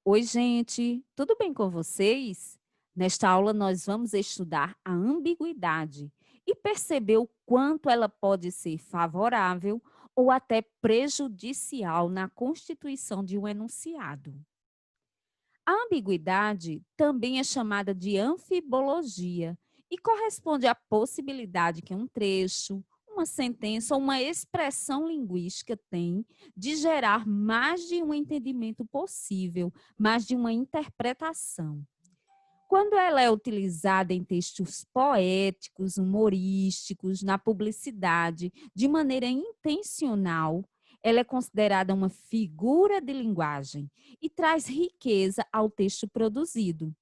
Oi, gente, tudo bem com vocês? Nesta aula, nós vamos estudar a ambiguidade e perceber o quanto ela pode ser favorável ou até prejudicial na constituição de um enunciado. A ambiguidade também é chamada de anfibologia e corresponde à possibilidade que um trecho, uma sentença ou uma expressão linguística tem de gerar mais de um entendimento possível, mais de uma interpretação. Quando ela é utilizada em textos poéticos, humorísticos, na publicidade, de maneira intencional, ela é considerada uma figura de linguagem e traz riqueza ao texto produzido.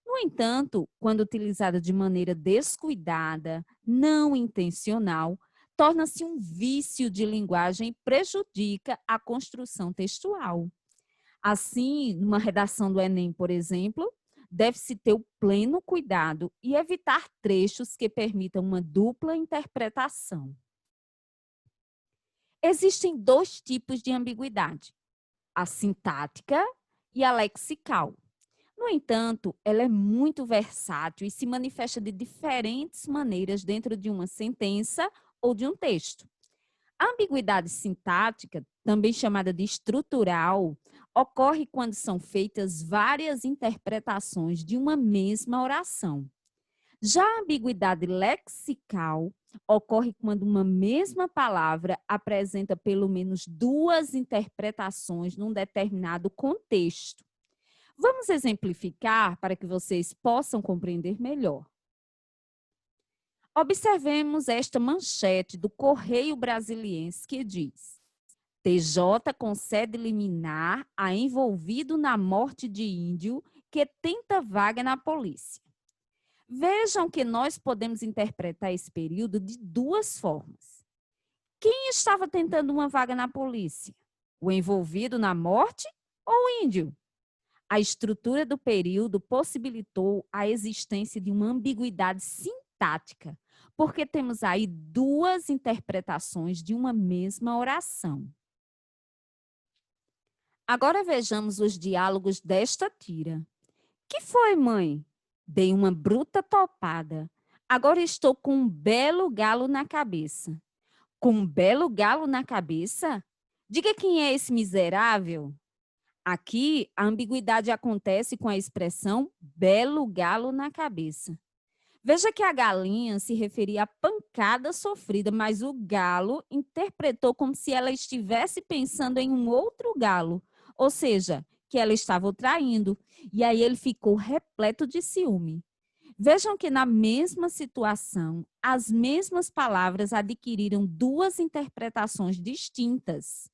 No entanto, quando utilizada de maneira descuidada, não intencional, torna-se um vício de linguagem e prejudica a construção textual. Assim, numa redação do Enem, por exemplo, deve-se ter o pleno cuidado e evitar trechos que permitam uma dupla interpretação. Existem dois tipos de ambiguidade, a sintática e a lexical. No entanto, ela é muito versátil e se manifesta de diferentes maneiras dentro de uma sentença ou de um texto. A ambiguidade sintática, também chamada de estrutural, ocorre quando são feitas várias interpretações de uma mesma oração. Já a ambiguidade lexical ocorre quando uma mesma palavra apresenta pelo menos duas interpretações num determinado contexto. Vamos exemplificar para que vocês possam compreender melhor. Observemos esta manchete do Correio Brasiliense que diz: TJ concede liminar a envolvido na morte de índio que tenta vaga na polícia. Vejam que nós podemos interpretar esse período de duas formas. Quem estava tentando uma vaga na polícia? O envolvido na morte ou o índio? A estrutura do período possibilitou a existência de uma ambiguidade sintática, porque temos aí duas interpretações de uma mesma oração. Agora vejamos os diálogos desta tira. Que foi, mãe? Dei uma bruta topada. Agora estou com um belo galo na cabeça. Com um belo galo na cabeça? Diga quem é esse miserável. Aqui, a ambiguidade acontece com a expressão belo galo na cabeça. Veja que a galinha se referia à pancada sofrida, mas o galo interpretou como se ela estivesse pensando em um outro galo, ou seja, que ela estava o traindo, e aí ele ficou repleto de ciúme. Vejam que na mesma situação, as mesmas palavras adquiriram duas interpretações distintas.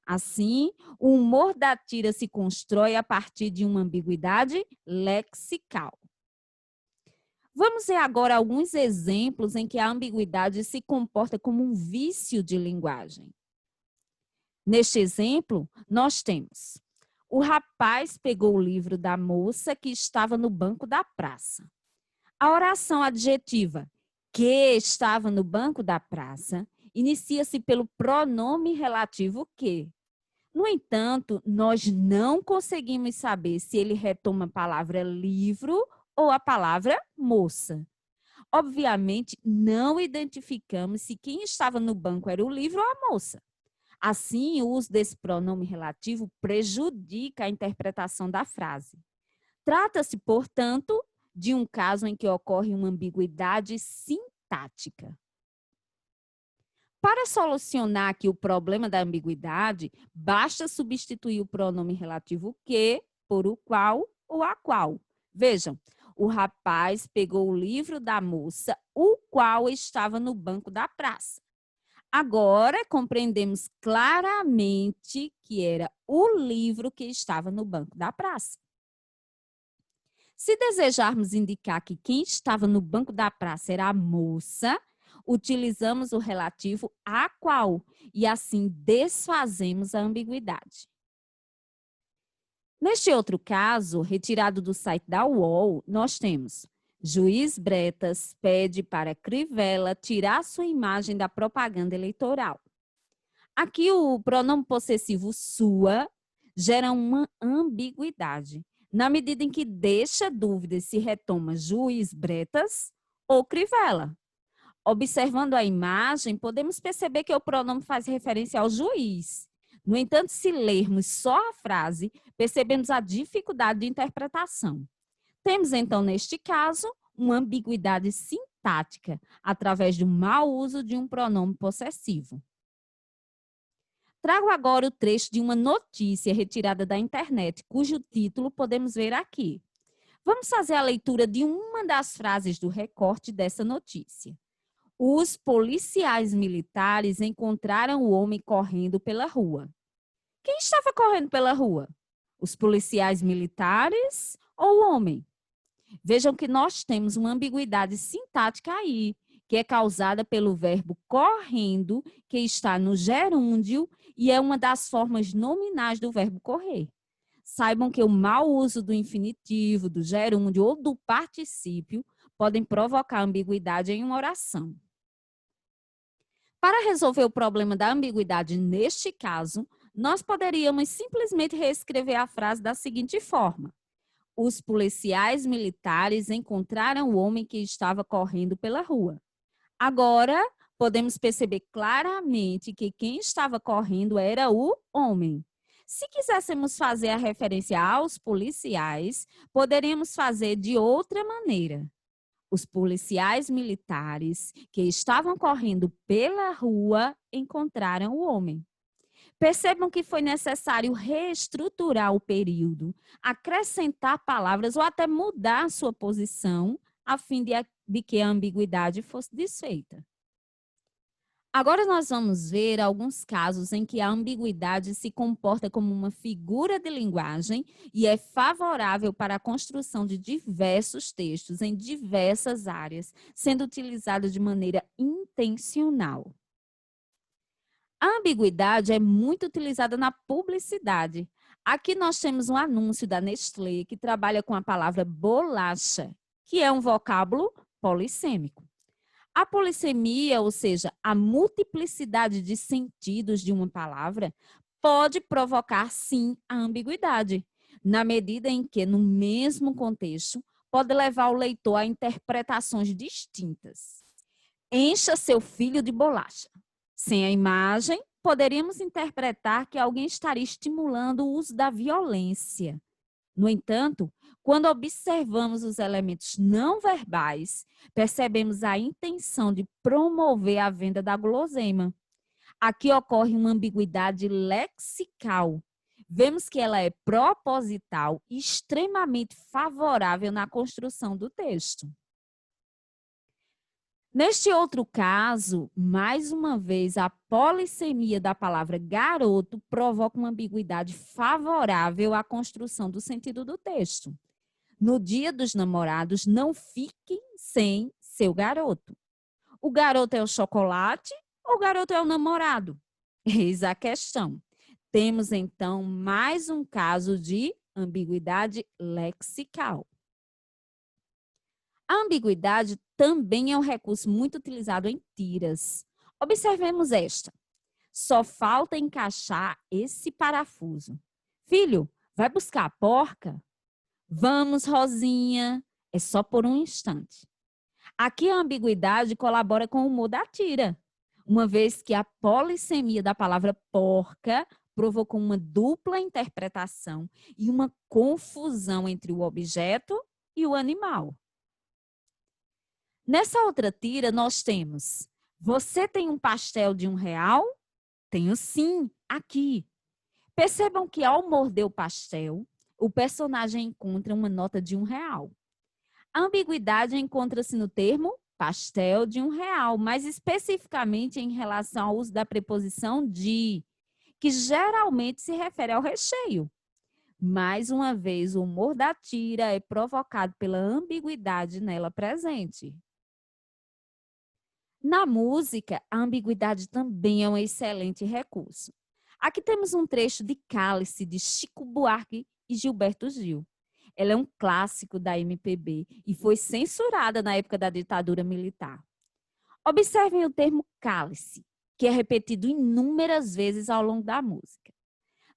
Assim, o humor da tira se constrói a partir de uma ambiguidade lexical. Vamos ver agora alguns exemplos em que a ambiguidade se comporta como um vício de linguagem. Neste exemplo, nós temos: o rapaz pegou o livro da moça que estava no banco da praça. A oração adjetiva que estava no banco da praça inicia-se pelo pronome relativo que. No entanto, nós não conseguimos saber se ele retoma a palavra livro ou a palavra moça. Obviamente, não identificamos se quem estava no banco era o livro ou a moça. Assim, o uso desse pronome relativo prejudica a interpretação da frase. Trata-se, portanto, de um caso em que ocorre uma ambiguidade sintática. Para solucionar aqui o problema da ambiguidade, basta substituir o pronome relativo que por o qual ou a qual. Vejam, o rapaz pegou o livro da moça, o qual estava no banco da praça. Agora compreendemos claramente que era o livro que estava no banco da praça. Se desejarmos indicar que quem estava no banco da praça era a moça, utilizamos o relativo a qual e assim desfazemos a ambiguidade. Neste outro caso, retirado do site da UOL, nós temos: Juiz Bretas pede para Crivella tirar sua imagem da propaganda eleitoral. Aqui o pronome possessivo sua gera uma ambiguidade, na medida em que deixa dúvidas se retoma Juiz Bretas ou Crivella. Observando a imagem, podemos perceber que o pronome faz referência ao juiz. No entanto, se lermos só a frase, percebemos a dificuldade de interpretação. Temos, então, neste caso, uma ambiguidade sintática, através do mau uso de um pronome possessivo. Trago agora o trecho de uma notícia retirada da internet, cujo título podemos ver aqui. Vamos fazer a leitura de uma das frases do recorte dessa notícia. Os policiais militares encontraram o homem correndo pela rua. Quem estava correndo pela rua? Os policiais militares ou o homem? Vejam que nós temos uma ambiguidade sintática aí, que é causada pelo verbo correndo, que está no gerúndio e é uma das formas nominais do verbo correr. Saibam que o mau uso do infinitivo, do gerúndio ou do particípio podem provocar ambiguidade em uma oração. Para resolver o problema da ambiguidade neste caso, nós poderíamos simplesmente reescrever a frase da seguinte forma: os policiais militares encontraram o homem que estava correndo pela rua. Agora, podemos perceber claramente que quem estava correndo era o homem. Se quiséssemos fazer a referência aos policiais, poderíamos fazer de outra maneira. Os policiais militares que estavam correndo pela rua encontraram o homem. Percebam que foi necessário reestruturar o período, acrescentar palavras ou até mudar sua posição a fim de que a ambiguidade fosse desfeita. Agora nós vamos ver alguns casos em que a ambiguidade se comporta como uma figura de linguagem e é favorável para a construção de diversos textos em diversas áreas, sendo utilizada de maneira intencional. A ambiguidade é muito utilizada na publicidade. Aqui nós temos um anúncio da Nestlé que trabalha com a palavra bolacha, que é um vocábulo polissêmico. A polissemia, ou seja, a multiplicidade de sentidos de uma palavra, pode provocar, sim, a ambiguidade, na medida em que, no mesmo contexto, pode levar o leitor a interpretações distintas. Encha seu filho de bolacha. Sem a imagem, poderíamos interpretar que alguém estaria estimulando o uso da violência. No entanto, quando observamos os elementos não verbais, percebemos a intenção de promover a venda da guloseima. Aqui ocorre uma ambiguidade lexical. Vemos que ela é proposital e extremamente favorável na construção do texto. Neste outro caso, mais uma vez, a polissemia da palavra garoto provoca uma ambiguidade favorável à construção do sentido do texto. No Dia dos Namorados, não fiquem sem seu garoto. O garoto é o chocolate ou o garoto é o namorado? Eis a questão. Temos, então, mais um caso de ambiguidade lexical. A ambiguidade também é um recurso muito utilizado em tiras. Observemos esta. Só falta encaixar esse parafuso. Filho, vai buscar a porca? Vamos, Rosinha. É só por um instante. Aqui a ambiguidade colabora com o humor da tira, uma vez que a polissemia da palavra porca provocou uma dupla interpretação e uma confusão entre o objeto e o animal. Nessa outra tira, nós temos: você tem um pastel de R$1? Tenho sim, aqui. Percebam que ao morder o pastel, o personagem encontra uma nota de R$1. A ambiguidade encontra-se no termo pastel de R$1, mais especificamente em relação ao uso da preposição de, que geralmente se refere ao recheio. Mais uma vez, o humor da tira é provocado pela ambiguidade nela presente. Na música, a ambiguidade também é um excelente recurso. Aqui temos um trecho de Cálice, de Chico Buarque e Gilberto Gil. Ela é um clássico da MPB e foi censurada na época da ditadura militar. Observem o termo cálice, que é repetido inúmeras vezes ao longo da música.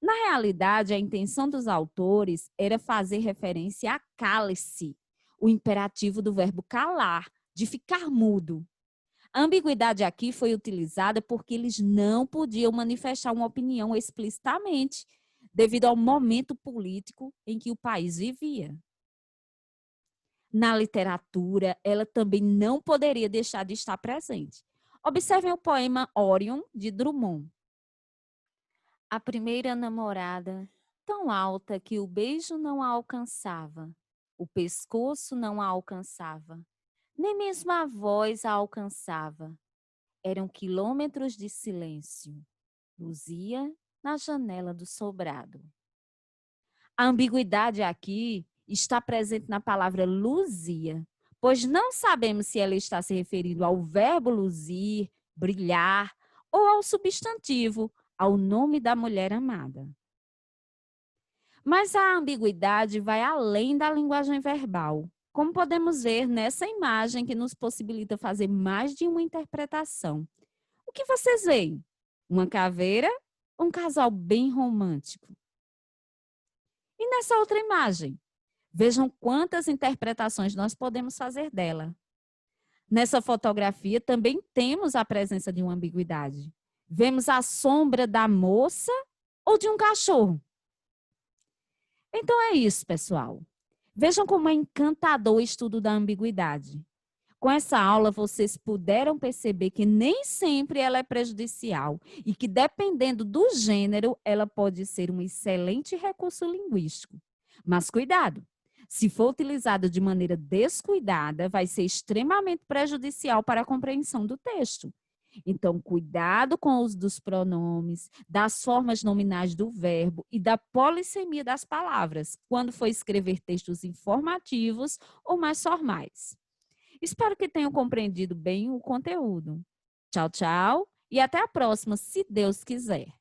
Na realidade, a intenção dos autores era fazer referência a cale-se, o imperativo do verbo calar, de ficar mudo. A ambiguidade aqui foi utilizada porque eles não podiam manifestar uma opinião explicitamente, devido ao momento político em que o país vivia. Na literatura, ela também não poderia deixar de estar presente. Observem o poema Orion, de Drummond. A primeira namorada, tão alta que o beijo não a alcançava, o pescoço não a alcançava, nem mesmo a voz a alcançava. Eram quilômetros de silêncio. Luzia na janela do sobrado. A ambiguidade aqui está presente na palavra luzia, pois não sabemos se ela está se referindo ao verbo luzir, brilhar, ou ao substantivo, ao nome da mulher amada. Mas a ambiguidade vai além da linguagem verbal, como podemos ver nessa imagem que nos possibilita fazer mais de uma interpretação. O que vocês veem? Uma caveira ou um casal bem romântico? E nessa outra imagem? Vejam quantas interpretações nós podemos fazer dela. Nessa fotografia também temos a presença de uma ambiguidade. Vemos a sombra da moça ou de um cachorro? Então é isso, pessoal. Vejam como é encantador o estudo da ambiguidade. Com essa aula, vocês puderam perceber que nem sempre ela é prejudicial e que, dependendo do gênero, ela pode ser um excelente recurso linguístico. Mas cuidado! Se for utilizada de maneira descuidada, vai ser extremamente prejudicial para a compreensão do texto. Então, cuidado com o uso dos pronomes, das formas nominais do verbo e da polissemia das palavras, quando for escrever textos informativos ou mais formais. Espero que tenham compreendido bem o conteúdo. Tchau, tchau e até a próxima, se Deus quiser.